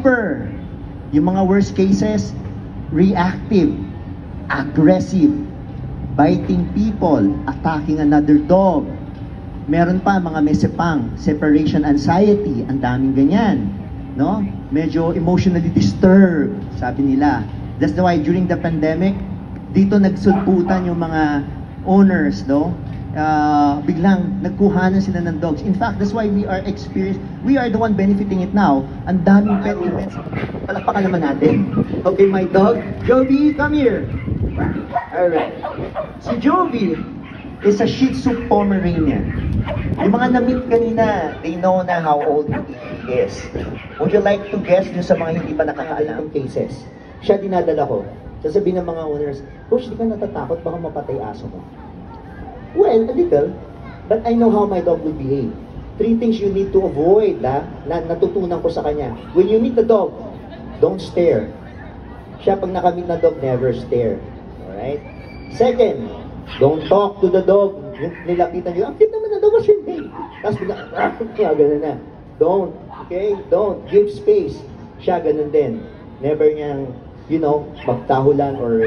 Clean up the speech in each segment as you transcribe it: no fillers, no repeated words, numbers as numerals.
hyper. Yung mga worst cases, reactive, aggressive, biting people, attacking another dog. Meron pa mga mesepang, separation anxiety, ang daming ganyan, no? Medyo emotionally disturbed, sabi nila. That's why during the pandemic, dito nagsulputan yung mga owners, no? Biglang nagkuhanan sila ng dogs. In fact, that's why we are the one benefiting it now. Ang daming pet events. Palakpakan naman natin. Okay, my dog, Jovi, come here. Alright. Si Jovi is a Shih Tzu Pomeranian. Yung mga na-meet kanina, they know na how old he is. Would you like to guess dun sa mga hindi pa nakakaalam cases? Siya dinadala ko. Sasabihin ng mga owners, Coach, di ka natatakot baka mapatay aso mo? Well, a little, but I know how my dog will behave. 3 things you need to avoid, na natutunan ko sa kanya. When you meet the dog, don't stare. Siya pag nakamit na dog, never stare. Alright? Second, don't talk to the dog. Nilapitan nyo, ang cute naman na dog, what's your name? Tapos ganun na. Don't, okay? Don't. Give space. Siya ganun din. Never niyang, magtahulan or,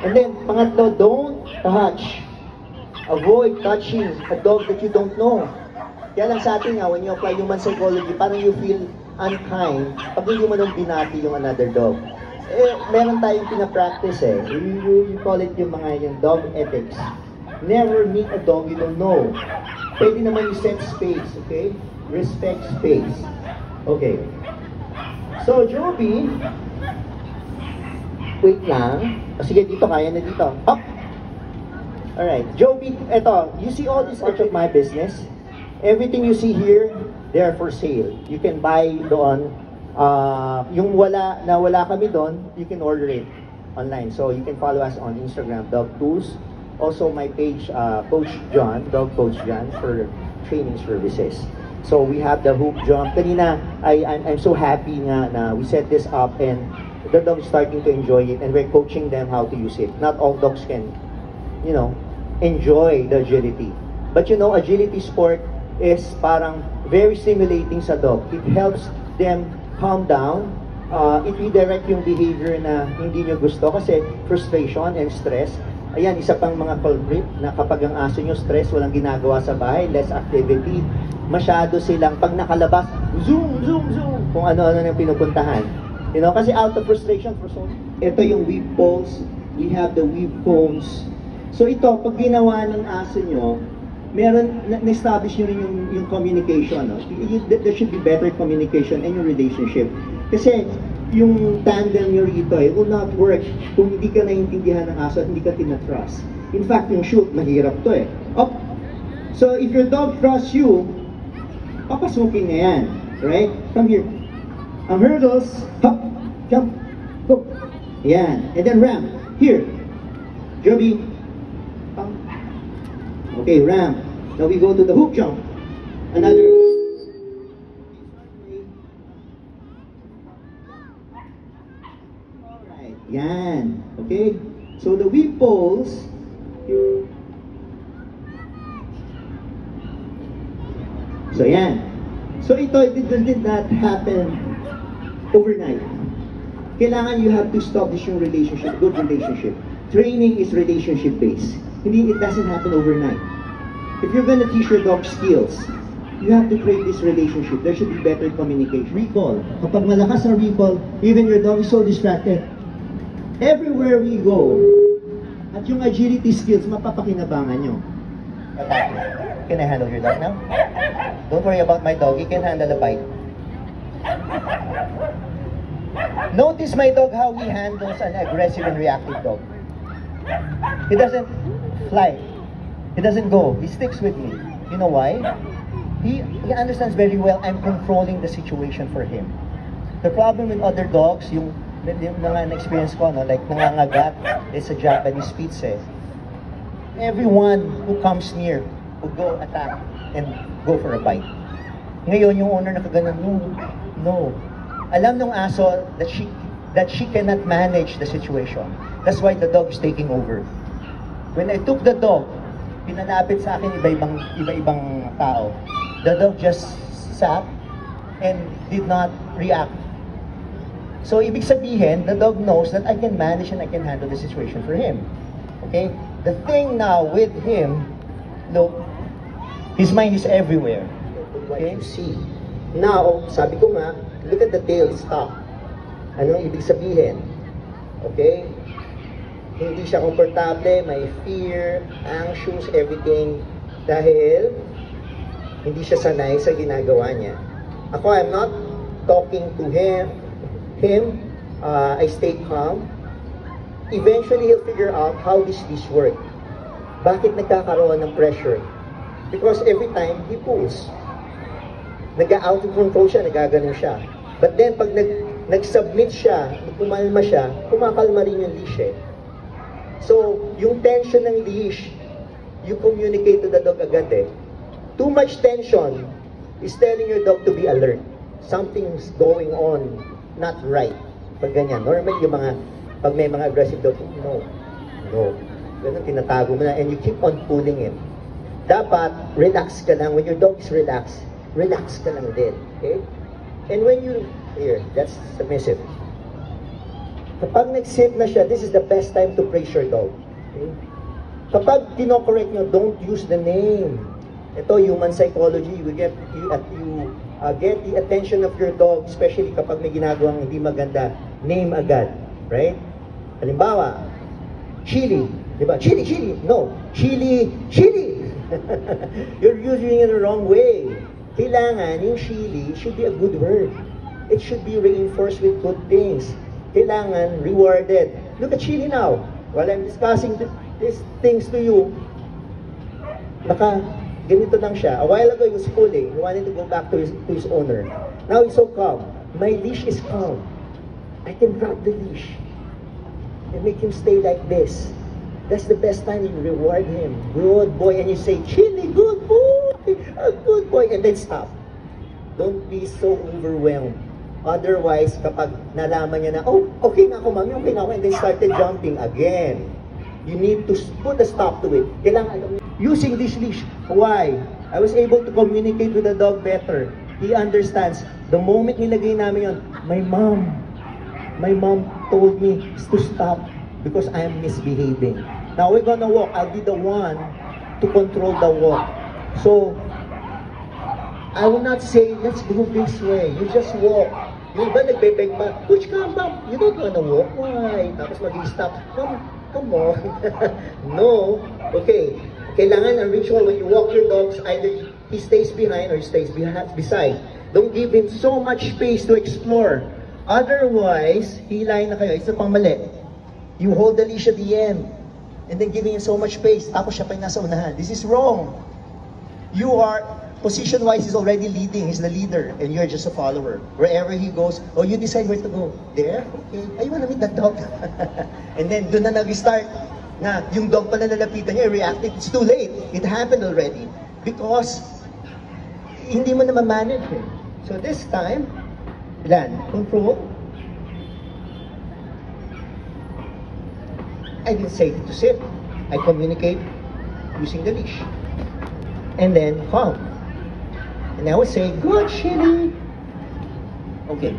And then, pangatlo, don't touch. Avoid touching a dog that you don't know. Kaya lang sa atin when you apply human psychology, parang you feel unkind pag hindi mo nang binati yung another dog. Meron tayong pinapractice You call it yung dog ethics. Never meet a dog you don't know. Pwede naman you set space, okay? Respect space. Okay. So, Jovi, wait lang. Sige, dito, kaya na dito. Up! Alright, Jovi, eto, you see all this edge of my business? Everything you see here, they are for sale. You can buy doon. Yung wala kami doon, you can order it online. So you can follow us on Instagram, Dog Tools. Also my page, Coach John, Dog Coach John, for training services. So we have the hoop jump. Kanina, I'm so happy nga na we set this up and the dog is starting to enjoy it and we're coaching them how to use it. Not all dogs can enjoy the agility. But agility sport is parang very stimulating sa dog. It helps them calm down. It redirect yung behavior na hindi nyo gusto kasi frustration and stress. Ayan, isa pang mga culprit na kapag ang aso nyo stress, walang ginagawa sa bahay, less activity, masyado silang pag nakalabas, zoom, zoom, zoom, kung ano-ano nang pinupuntahan. Kasi out of frustration for so. Ito yung weave poles. We have the weave cones. So ito, pag ginawa ng aso nyo, na-establish nyo rin yung communication. There should be better communication in your relationship. Kasi yung tandem nyo rito, it will not work kung hindi ka naiintindihan ng aso at hindi ka tinatrust. In fact, yung shoot, mahirap to Up. So if your dog trusts you, papasukin na yan. Right? Come here. Ang hurdles, hop, jump, go. Yan. And then ramp. Here. Jovi. Okay, ramp. Now we go to the hoop jump. Another. Alright, yan. Okay? So the weave poles. So yan. So ito, it did not happen overnight. Kailangan you have to establish yung relationship, good relationship. Training is relationship-based. It doesn't happen overnight. If you're gonna teach your dog skills, you have to create this relationship. There should be better communication. Recall. Kapag malakas ang recall, even your dog is so distracted. Everywhere we go, at yung agility skills, mapapakinabangan nyo. Can I handle your dog now? Don't worry about my dog. He can handle a bite. Notice my dog how he handles an aggressive and reactive dog. He doesn't fly. He doesn't go. He sticks with me. You know why? He understands very well I'm controlling the situation for him. The problem with other dogs, yung na-experience ko, like nangangagat, is a Japanese Spitz. Everyone who comes near would go attack and go for a bite. Ngayon, yung owner nakaganon, no. Alam ng aso that she cannot manage the situation. That's why the dog is taking over. When I took the dog, pinalapit sa akin iba-ibang tao. The dog just sat and did not react. So, ibig sabihin, the dog knows that I can manage and I can handle the situation for him. Okay? The thing now with him, look, his mind is everywhere. Okay? See. Now, sabi ko nga, look at the tail stop. Ano ibig sabihin? Okay? Hindi siya komportable, may fear, anxious, everything. Dahil, hindi siya sanay sa ginagawa niya. Ako, I'm not talking to him. I stay calm. Eventually, he'll figure out how this work. Bakit nagkakaroon ng pressure? Because every time he pulls, nag-out of control siya, nagaganon siya. But then, pag nag-submit siya, kumalma siya, kumakalma rin yung leash eh. So, yung tension ng leash, you communicate to the dog agad eh. Too much tension is telling your dog to be alert. Something's going on, not right. Pag ganyan, normally yung mga, pag may mga aggressive dog, no. Ganun, tinatago mo na, and you keep on pulling him. Dapat, relax ka lang. When your dog is relaxed, relax ka lang din. Okay? And when you, here, that's submissive. Kapag nag-sit na siya, this is the best time to praise your dog. Okay? Kapag kino-correct nyo, don't use the name. Ito, human psychology, you get the attention of your dog, especially kapag may ginagawang hindi maganda, name agad. Right? Halimbawa, chili. Diba? Chili. No. Chili. You're using it the wrong way. Kailangan, yung chili should be a good word. It should be reinforced with good things. Kailangan rewarded. Look at chili now. While I'm discussing these things to you, ganito lang siya. A while ago, he was pulling. He wanted to go back to his owner. Now he's so calm. My leash is calm. I can drop the leash and make him stay like this. That's the best time you reward him. Good boy. And you say, chili, good boy. A good boy. And then stop. Don't be so overwhelmed. Otherwise, kapag nalaman niya na, oh, okay na ako, mami, okay na ako, and they started jumping again. You need to put a stop to it. Kailangan using this leash. Why? I was able to communicate with the dog better. He understands. The moment nilagay namin yun, my mom told me to stop because I am misbehaving. Now we're gonna walk. I'll be the one to control the walk. So, I will not say, let's go this way. You just walk. Yung iba nagbebeg pa, Coach, come back. You don't wanna walk. Why? Tapos mag-stop. Come on. No. Okay. Kailangan ang ritual when you walk your dogs, either he stays behind or he stays beside. Don't give him so much space to explore. Otherwise, hilay na kayo. Isa pang mali. You hold the leash at the end and then giving him so much space. Tapos siya pa yung nasa unahan. This is wrong. You are, position-wise, he's already leading. He's the leader and you're just a follower. Wherever he goes, oh, you decide where to go. There? Okay. I wanna meet that dog. And then, doon na nag-start na yung dog pala nalapitan niya, reacted. It's too late. It happened already. Because, hindi mo na ma-manage eh. So this time, control. I didn't say to sit. I communicate using the leash. And then, calm. And I would say, good, Chili. Okay.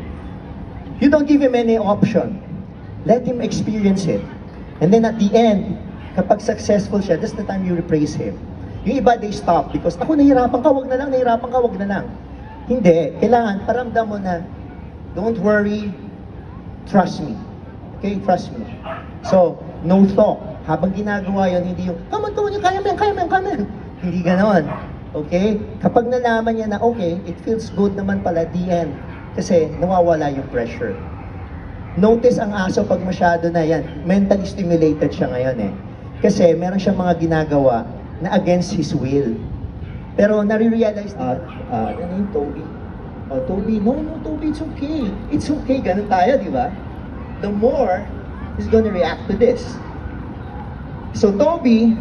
You don't give him any option. Let him experience it. And then at the end, kapag successful siya, that's the time you praise him. Yung iba, they stop because, ako, nahirapan ka, wag na lang. Hindi. Kailangan, paramdam mo na, don't worry, trust me. Okay? Trust me. So, no talk. Habang ginagawa yun, hindi yung, come on, kaya mo yan. Hindi ganon. Okay? Kapag nalaman niya na, okay, it feels good naman pala at the end. Kasi nawawala yung pressure. Notice ang aso pag masyado na yan, mentally stimulated siya ngayon eh. Kasi meron siyang mga ginagawa na against his will. Pero nare-realize na, ano yung Toby? Oh, Toby, no, Toby, it's okay. It's okay, ganun tayo, di ba? The more, he's gonna react to this. So Toby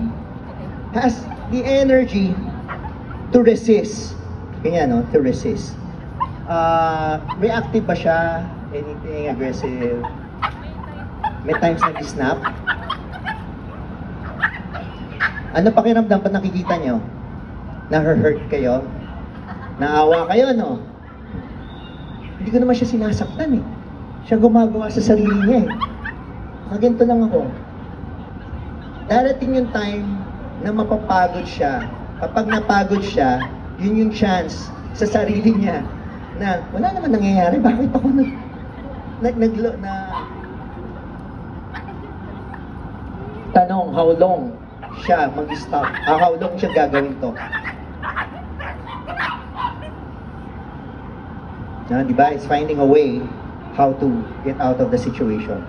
has the energy to resist. Kanya, no? To resist. Reactive ba siya? Anything aggressive? May times nag-snap? Ano pakiramdam pag nakikita nyo? Na-hurt kayo? Naawa kayo, no? Hindi ko naman siya sinasaktan eh. Siya gumagawa sa sarili niya eh. Kaganto lang ako. Darating yung time na mapapagod siya. Kapag napagod siya, yun yung chance sa sarili niya na wala naman nangyayari. Bakit ako tanong, how long siya mag-stop? How long siya gagawin to? Diba? It's finding a way how to get out of the situation.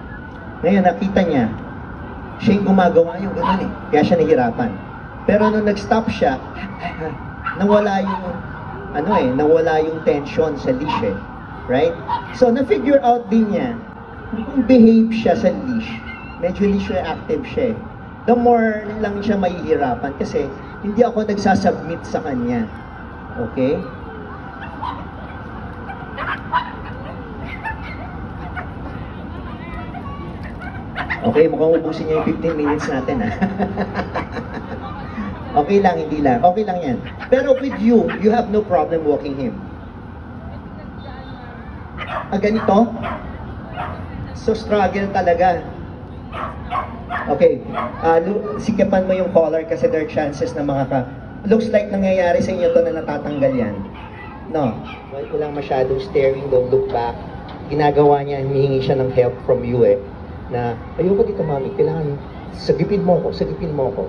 Ngayon, nakita niya, siya yung gumagawa yung gano'n eh. Kaya siya nahihirapan. Pero nung nag-stop siya, nawala yung tension sa leash eh. Right? So, na-figure out din niya, kung behave siya sa leash, medyo leash reactive siya eh. The more lang siya mahihirapan kasi hindi ako nagsasubmit sa kanya. Okay? Okay, mukhang ubusin niya yung 15 minutes natin ha. Okay lang, hindi lang. Okay lang yan. Pero with you, you have no problem walking him. Ganito? So struggle talaga. Okay, sikipan mo yung collar kasi there are chances na looks like nangyayari sa inyo to na natatanggal yan. No, walang masyadong staring, don't look back. Ginagawa niya, hinihingi siya ng help from you eh. Na, ayoko dito mami, kailangan sagipin mo ko.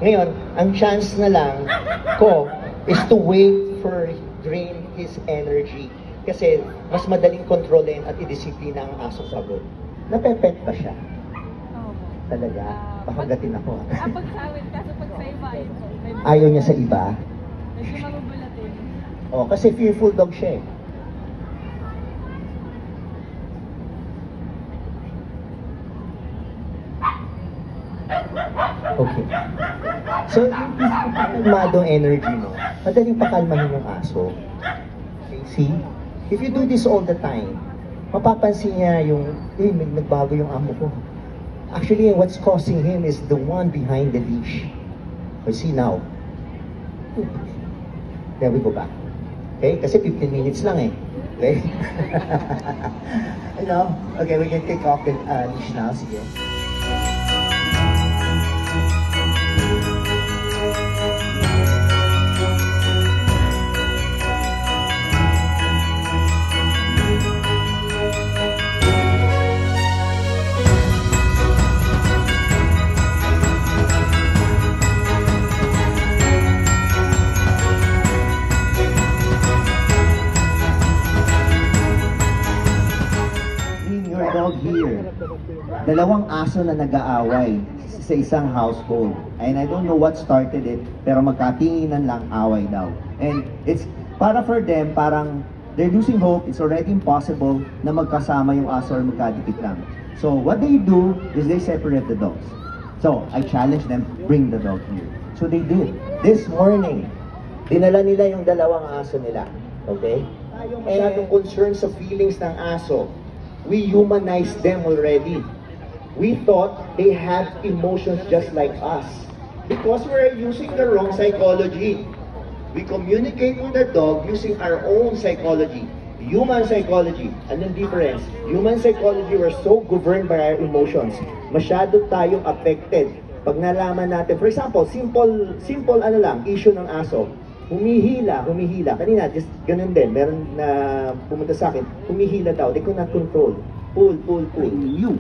Ngayon, ang chance na lang ko is to wait for drain his energy. Kasi mas madaling kontrolin at i-disiplina ang aso pagod. Napepet pa siya. Talaga? Pakagatin ako. Pagsawit, kaso pag sa iba, ayaw niya sa iba? medyo mabubulatin. Oh, kasi fearful dog siya eh. Okay. So, yung kalmadong energy mo, madaling pakalmahin yung aso. Okay, see? If you do this all the time, mapapansin niya yung, nagbago yung amo ko. Actually, what's causing him is the one behind the leash. You see now? There we go back. Okay? Kasi 15 minutes lang eh. Okay? Okay, we can take off the leash now. Sige. Dog here. Dalawang aso na nag-aaway sa isang household. And I don't know what started it, pero magkatinginan lang away daw. And it's, para for them, parang they're losing hope. It's already impossible na magkasama yung aso or magkadikit lang. So what they do is they separate the dogs. So I challenged them, bring the dog here. So they did. This morning, dinala nila yung dalawang aso nila. Okay? Tayong masyadong concerned sa feelings ng aso. We humanized them already. We thought they have emotions just like us. Because we're using the wrong psychology. We communicate with the dog using our own psychology. Human psychology. Anong difference? Human psychology, we're so governed by our emotions. Masyado tayong affected. Pag nalaman natin, for example, simple issue ng aso. Humihila. Kanina, just ganun din. Meron na pumunta sa akin, humihila daw. They could not control. Pull. You.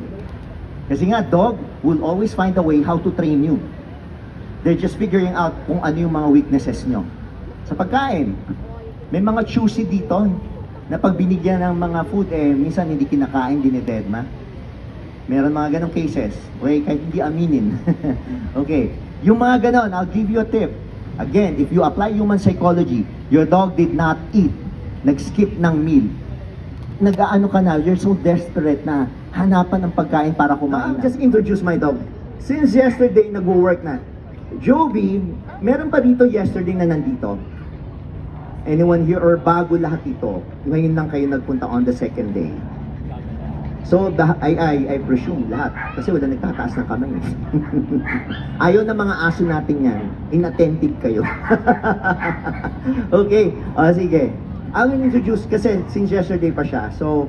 Kasi nga, dog will always find a way how to train you. They're just figuring out kung ano yung mga weaknesses nyo. Sa pagkain, may mga choosy dito na pag binigyan ng mga food, minsan hindi kinakain, dinededma. Meron mga ganong cases. Okay, kahit hindi aminin. Okay. Yung mga ganon, I'll give you a tip. Again, if you apply human psychology, your dog did not eat, nag-skip ng meal, nag-aano ka na, you're so desperate na hanapan ng pagkain para kumain na. Just introduce my dog. Since yesterday, nag-work na. Joby, meron pa dito yesterday na nandito. Anyone here or bago lahat ito? Ngayon lang kayo nagpunta on the second day. So, I presume lahat. Kasi wala nagtataas ng kamay. Ayaw ng mga aso natin yan. Inattentive kayo. Okay. Sige. I'll introduce kasi since yesterday pa siya. So,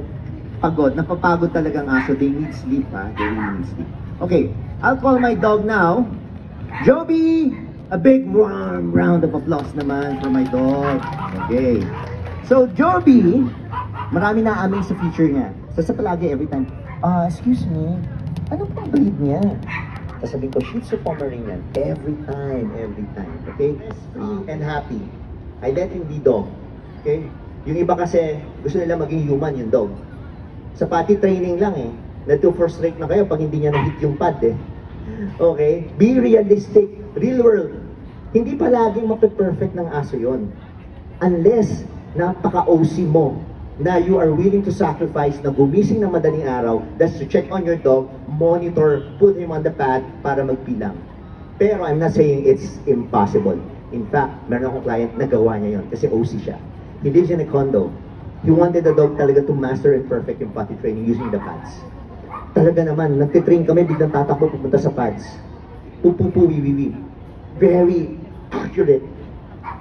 pagod. Napapagod talagang aso. They need sleep, ha? They really need sleep. Okay, I'll call my dog now. Joby! A big warm round of applause naman for my dog. Okay. So, Joby, marami na amin sa feature niya. So, sa palagi, every time, excuse me, ano pang breed niya? Sasabihin ko, Shih Tzu Pomeranian. Every time. Okay? Free and happy. I let him be dog. Okay? Yung iba kasi, gusto nila maging human yung dog. Sa potty training lang eh. Na-frustrate na kayo pag hindi niya na-hit yung pad eh. Okay? Be realistic. Real world. Hindi palaging mape-perfect ng aso yon. Unless napaka-OC mo na you are willing to sacrifice na gumising ng madaling araw, that's to check on your dog, monitor, put him on the pad para magpilang. Pero I'm not saying it's impossible. In fact, meron akong client na gawa niya yon kasi OC siya. He lives in a condo. He wanted the dog talaga to master and perfect yung potty training using the pads. Talaga naman, nagtitrain kami, biglang tatakbo pupunta sa pads. Pupupu, wiwiwi. Very accurate.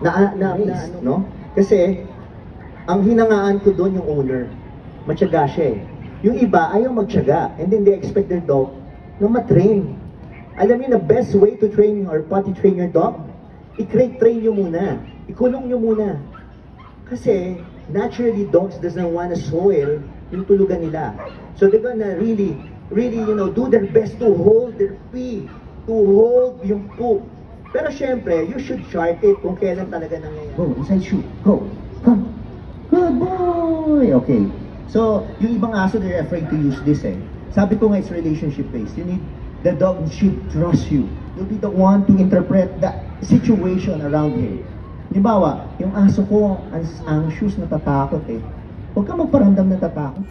Na-amaze, no? Kasi, ang hinangaan ko doon yung owner. Matyaga siya eh. Yung iba, ayaw magtyaga. And then they expect their dog na matrain. Alam niyo, the best way to train or potty train your dog, i-train nyo muna. Ikulong nyo muna. Kasi, naturally, dogs doesn't want to soil yung tulugan nila. So they're gonna really, do their best to hold their pee, to hold yung poop. Pero syempre, you should chart it kung kailan talaga nangyayari. Go, inside shoe. Go. Come. Good boy. Okay. So, yung ibang aso, they're afraid to use this eh. Sabi ko nga, it's relationship-based. You need, the dog should trust you. You'll be the one to interpret the situation around him. Halimbawa, yung aso ko, ang shoes natatakot eh. Huwag ka magparamdam na tatakot.